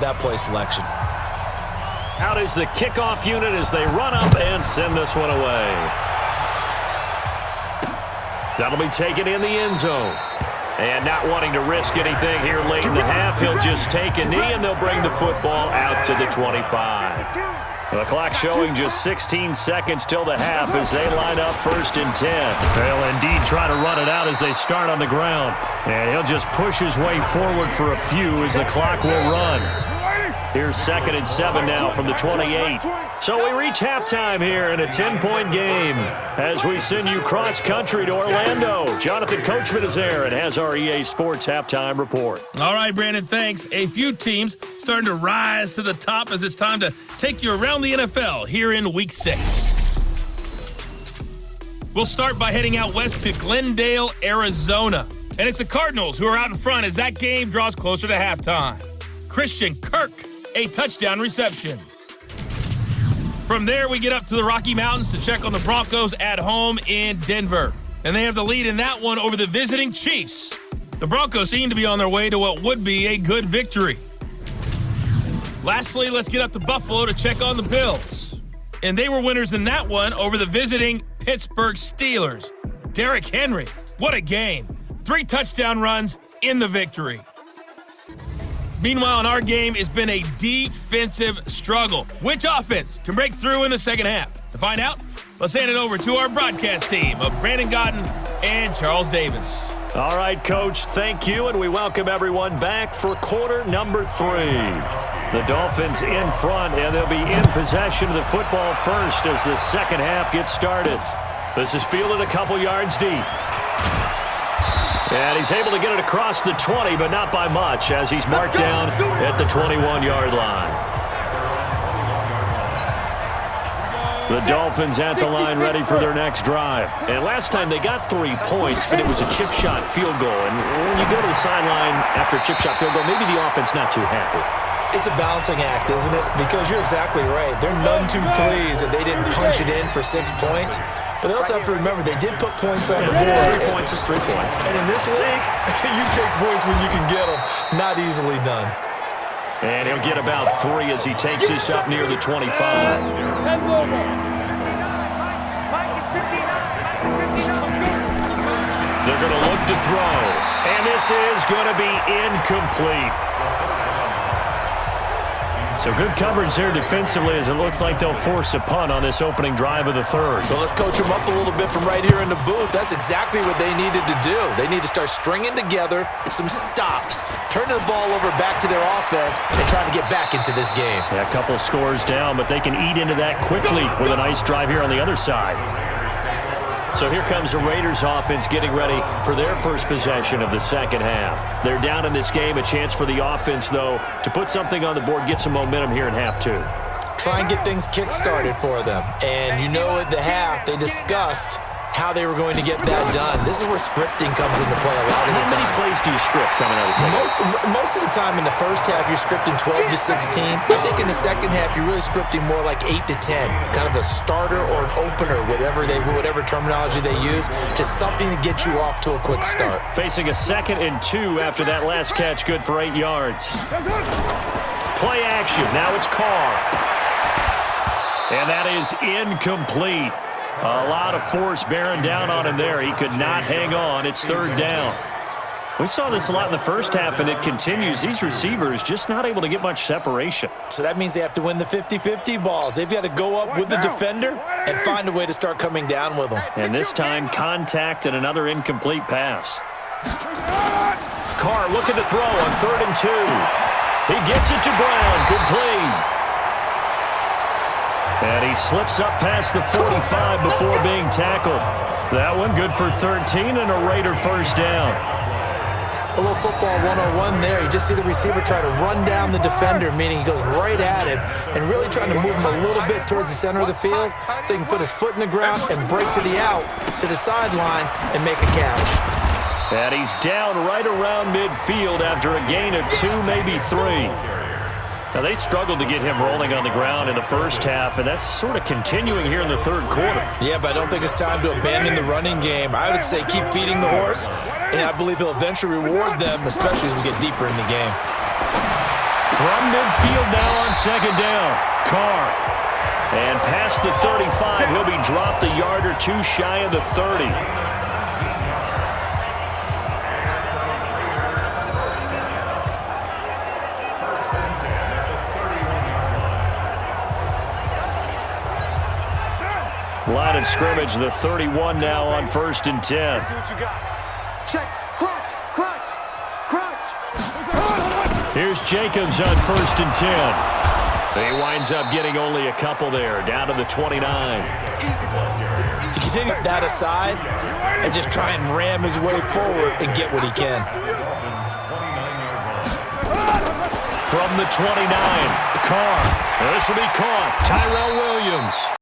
That play selection. Out is the kickoff unit as they run up and send this one away. That'll be taken in the end zone. And not wanting to risk anything here late in the half, he'll just take a knee and they'll bring the football out to the 25. The clock showing just 16 seconds till the half as they line up 1st and 10. They'll indeed try to run it out as they start on the ground. And he'll just push his way forward for a few as the clock will run. Here's 2nd and 7 now from the 28. So we reach halftime here in a 10-point game as we send you cross-country to Orlando. Jonathan Coachman is there and has our EA Sports halftime report. All right, Brandon, thanks. A few teams starting to rise to the top as it's time to take you around the NFL here in Week 6. We'll start by heading out west to Glendale, Arizona. And it's the Cardinals who are out in front as that game draws closer to halftime. Christian Kirk, a touchdown reception. From there, we get up to the Rocky Mountains to check on the Broncos at home in Denver. And they have the lead in that one over the visiting Chiefs. The Broncos seem to be on their way to what would be a good victory. Lastly, let's get up to Buffalo to check on the Bills. And they were winners in that one over the visiting Pittsburgh Steelers. Derrick Henry, what a game. 3 touchdown runs in the victory. Meanwhile, in our game, it's been a defensive struggle. Which offense can break through in the second half? To find out, let's hand it over to our broadcast team of Brandon Godden and Charles Davis. All right, Coach, thank you, and we welcome everyone back for quarter number 3. The Dolphins in front, and they'll be in possession of the football first as the second half gets started. This is fielded a couple yards deep. And he's able to get it across the 20, but not by much, as he's marked down at the 21-yard line. The Dolphins at the line ready for their next drive. And last time they got 3 points, but it was a chip shot field goal. And when you go to the sideline after a chip shot field goal, maybe the offense not too happy. It's a balancing act, isn't it? Because you're exactly right. They're none too pleased that they didn't punch it in for 6 points. But they also have to remember they did put points on the board. 3 points is 3 points. And in this league, you take points when you can get them. Not easily done. And he'll get about 3 as he takes this up near the 25. They're going to look to throw. And this is going to be incomplete. So good coverage there defensively as it looks like they'll force a punt on this opening drive of the third. Well, let's coach them up a little bit from right here in the booth. That's exactly what they needed to do. They need to start stringing together some stops, turning the ball over back to their offense, and trying to get back into this game. Yeah, a couple scores down, but they can eat into that quickly with a nice drive here on the other side. So here comes the Raiders offense getting ready for their first possession of the second half. They're down in this game. A chance for the offense, though, to put something on the board, get some momentum here in half 2. Try and get things kick-started for them. And you know at the half, they discussed how they were going to get that done. This is where scripting comes into play a lot of the time. How many plays do you script coming out of the second? Most of the time in the first half, you're scripting 12 to 16. I think in the second half, you're really scripting more like 8 to 10. Kind of a starter or an opener, whatever terminology they use. Just something to get you off to a quick start. Facing a 2nd and 2 after that last catch, good for 8 yards. Play action. Now it's Carr. And that is incomplete. A lot of force bearing down on him there. He could not hang on. It's 3rd down. We saw this a lot in the first half, and it continues. These receivers just not able to get much separation. So that means they have to win the 50-50 balls. They've got to go up with the defender and find a way to start coming down with them. And this time, contact and another incomplete pass. Carr looking to throw on 3rd and 2. He gets it to Brown, complete. And he slips up past the 45 before being tackled. That one good for 13 and a Raider first down. A little football 101 there. You just see the receiver try to run down the defender, meaning he goes right at him and really trying to move him a little bit towards the center of the field so he can put his foot in the ground and break to the out, to the sideline, and make a catch. And he's down right around midfield after a gain of 2, maybe 3. Now, they struggled to get him rolling on the ground in the first half, and that's sort of continuing here in the third quarter. Yeah, but I don't think it's time to abandon the running game. I would say keep feeding the horse, and I believe he'll eventually reward them, especially as we get deeper in the game. From midfield now on second down. Carr. And past the 35, he'll be dropped a yard or two shy of the 30. Line of scrimmage, the 31 now on 1st and 10. Check, crunch, crunch, crunch. Here's Jacobs on 1st and 10. He winds up getting only a couple there, down to the 29. He continues that aside and just try and ram his way forward and get what he can. From the 29, Carr. This will be caught. Tyrell Williams.